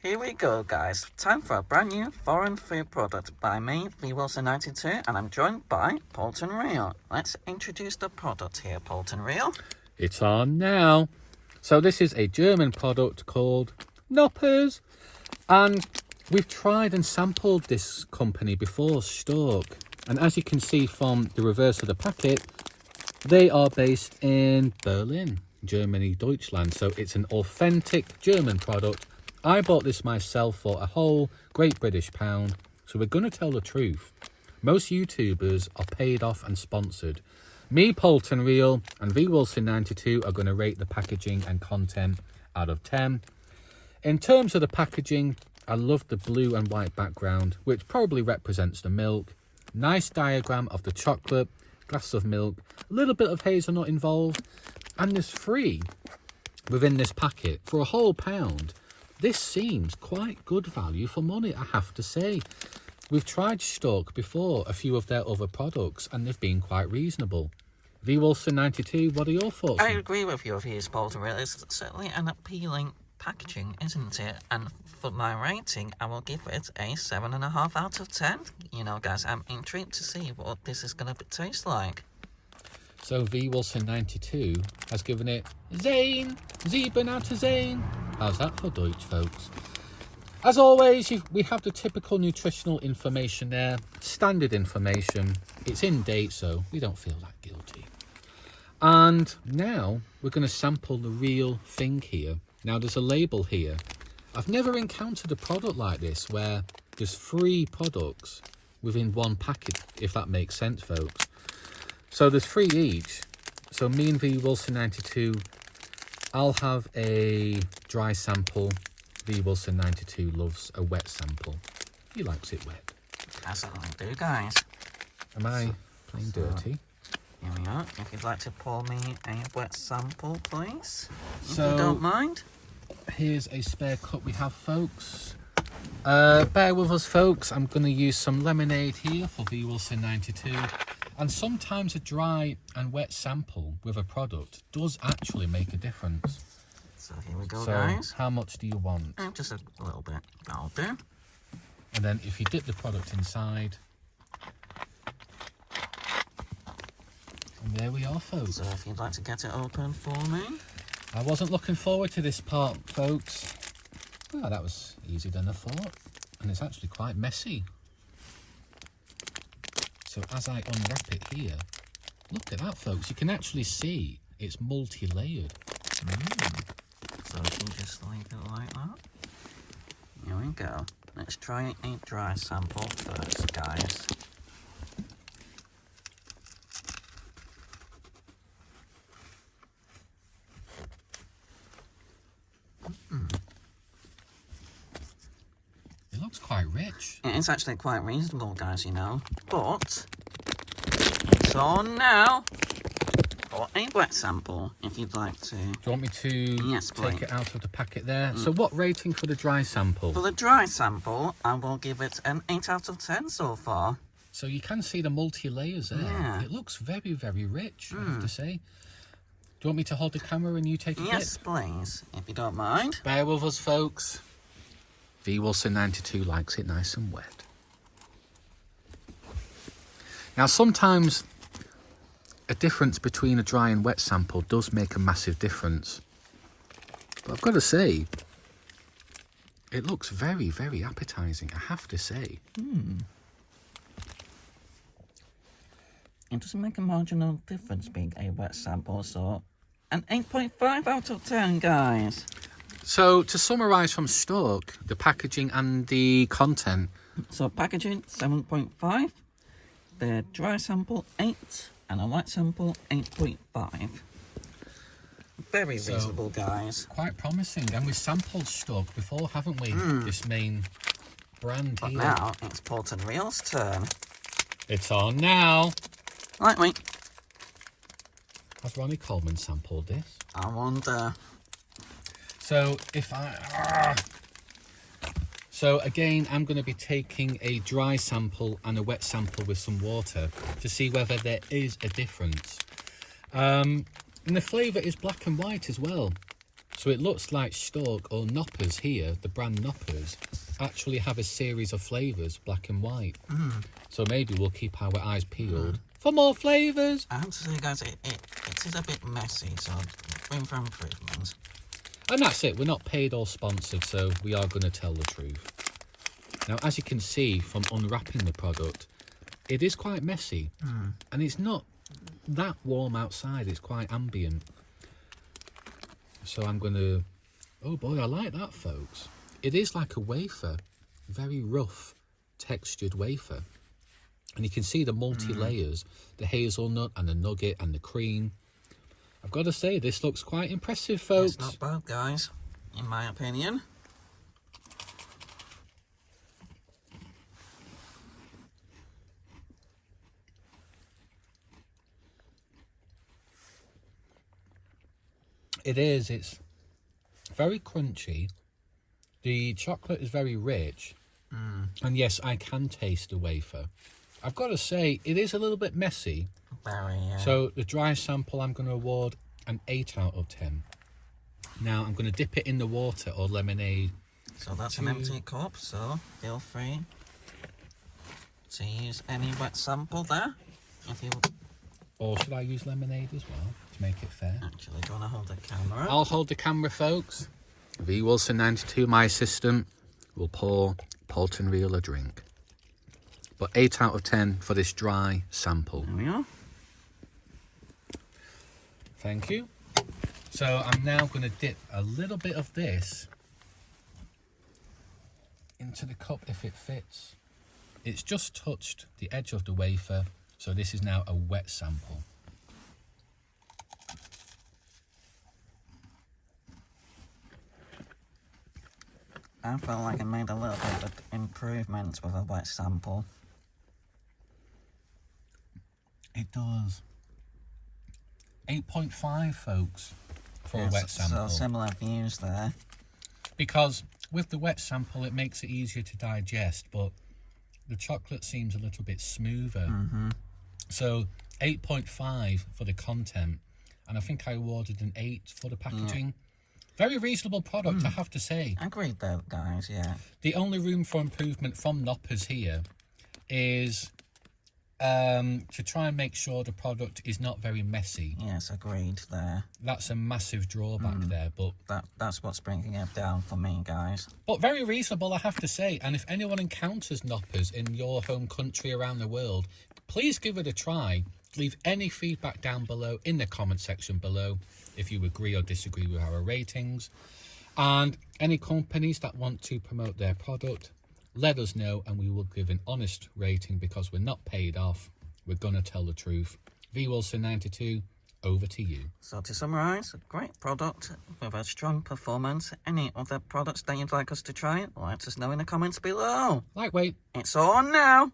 Here we go, guys. Time for a brand new foreign food product by me, V Wilson92, and I'm joined by Polton Real. Let's introduce the product here, Polton Real. It's on now. So this is a German product called Knoppers, and we've tried and sampled this company before, Stork. And as you can see from the reverse of the packet, they are based in Berlin, Germany, Deutschland. So it's an authentic German product. I bought this myself for a whole Great British pound. So we're going to tell the truth. Most YouTubers are paid off and sponsored. Me, Polton Real, and V Wilson92 are going to rate the packaging and content out of 10. In terms of the packaging, I love the blue and white background, which probably represents the milk. Nice diagram of the chocolate, glass of milk, a little bit of hazelnut involved, and there's free within this packet for a whole pound. This seems quite good value for money, I have to say. We've tried Stork before, a few of their other products, and they've been quite reasonable. V Wilson92, what are your thoughts? I agree with your views, Polton Real. It's certainly an appealing packaging, isn't it? And for my rating, I will give it a 7.5 out of 10. You know, guys, I'm intrigued to see what this is going to taste like. So V Wilson92 has given it Zane, 7 out of 10. How's that for Deutsch, folks? As always, we have the typical nutritional information there, standard information. It's in date, so we don't feel that guilty. And now we're going to sample the real thing here. Now there's a label here. I've never encountered a product like this where there's 3 products within one packet, if that makes sense, folks. So there's 3 each. So me and V Wilson92, I'll have a dry sample. V Wilson92 loves a wet sample. He likes it wet. That's what I do, guys. Am I playing dirty? Here we are. If you'd like to pour me a wet sample, please. If So, you don't mind. Here's a spare cup we have, folks. Bear with us, folks. I'm going to use some lemonade here for V Wilson92. And sometimes a dry and wet sample with a product does actually make a difference. So here we go, So guys. how much do you want? Just a little bit. That'll do. And then if you dip the product inside. And there we are, folks. So if you'd like to get it open for me. I wasn't looking forward to this part, folks. Oh, that was easier than I thought. And it's actually quite messy. So as I unwrap it here, look at that, folks. You can actually see it's multi-layered. So we can just leave it like that. Here we go. Let's try a dry sample first, guys. It looks quite rich. It's actually quite reasonable, guys, you know. But it's on now for a wet sample, if you'd like to. Do you want me to Yes, take please. it out of the packet there? So what rating for the dry sample? For the dry sample, I will give it an 8 out of 10 so far. So you can see the multi-layers there. Yeah. It looks very, very rich, I have to say. Do you want me to hold the camera and you take a Yes, dip? please, if you don't mind. Bear with us, folks. V Wilson92 likes it nice and wet. Now, sometimes a difference between a dry and wet sample does make a massive difference. But I've got to say, it looks very, very appetizing, I have to say. It doesn't make a marginal difference being a wet sample, so an 8.5 out of 10, guys. So, to summarise from Stork, the packaging and the content. So packaging, 7.5. The dry sample, 8. And a wet sample, 8.5. Very reasonable, guys. Quite promising. And we've sampled Stork before, haven't we? This main brand But here. now it's Polton Real's turn. It's on now. Lightweight. Has Ronnie Coleman sampled this? I wonder. So if So again, I'm going to be taking a dry sample and a wet sample with some water to see whether there is a difference. And the flavour is black and white as well. So it looks like Stork or Noppers here, the brand Noppers, actually have a series of flavours, black and white. So maybe we'll keep our eyes peeled for more flavours. I have to say, guys, it is a bit messy, so room for improvement. And that's it. We're not paid or sponsored, so we are going to tell the truth. Now, as you can see from unwrapping the product, it is quite messy. And it's not that warm outside. It's quite ambient. So I'm going to... Oh boy, I like that, folks. It is like a wafer. Very rough, textured wafer. And you can see the multi-layers. The hazelnut and the nugget and the cream. I've got to say, this looks quite impressive, folks. It's not bad, guys, in my opinion. It is. It's very crunchy. The chocolate is very rich. And yes, I can taste the wafer. I've got to say, it is a little bit messy. Very, yeah. So the dry sample, I'm going to award an 8 out of 10. Now, I'm going to dip it in the water or lemonade. So that's an empty cup, so feel free to use any wet sample there. If you... Or should I use lemonade as well to make it fair? Actually, do you want to hold the camera? I'll hold the camera, folks. V Wilson 92, my assistant, will pour Polton Real a drink. But 8 out of 10 for this dry sample. There we are. Thank you. So I'm now going to dip a little bit of this into the cup if it fits. It's just touched the edge of the wafer, so this is now a wet sample. I felt like I made a little bit of improvements with a wet sample. It does. 8.5, folks, for a wet sample. So similar views there. Because with the wet sample, it makes it easier to digest, but the chocolate seems a little bit smoother. So 8.5 for the content, and I think I awarded an 8 for the packaging. Very reasonable product, I have to say. Agreed though, guys, yeah. The only room for improvement from Noppers here is to try and make sure the product is not very messy. Yes, agreed there. That's a massive drawback there, but That's what's bringing it down for me, guys. But very reasonable, I have to say. And if anyone encounters Noppers in your home country around the world, please give it a try. Leave any feedback down below in the comment section below if you agree or disagree with our ratings. And any companies that want to promote their product, let us know and we will give an honest rating because we're not paid off. We're going to tell the truth. V Wilson 92, over to you. So to summarise, a great product with a strong performance. Any other products that you'd like us to try, let us know in the comments below. Lightweight. It's on now.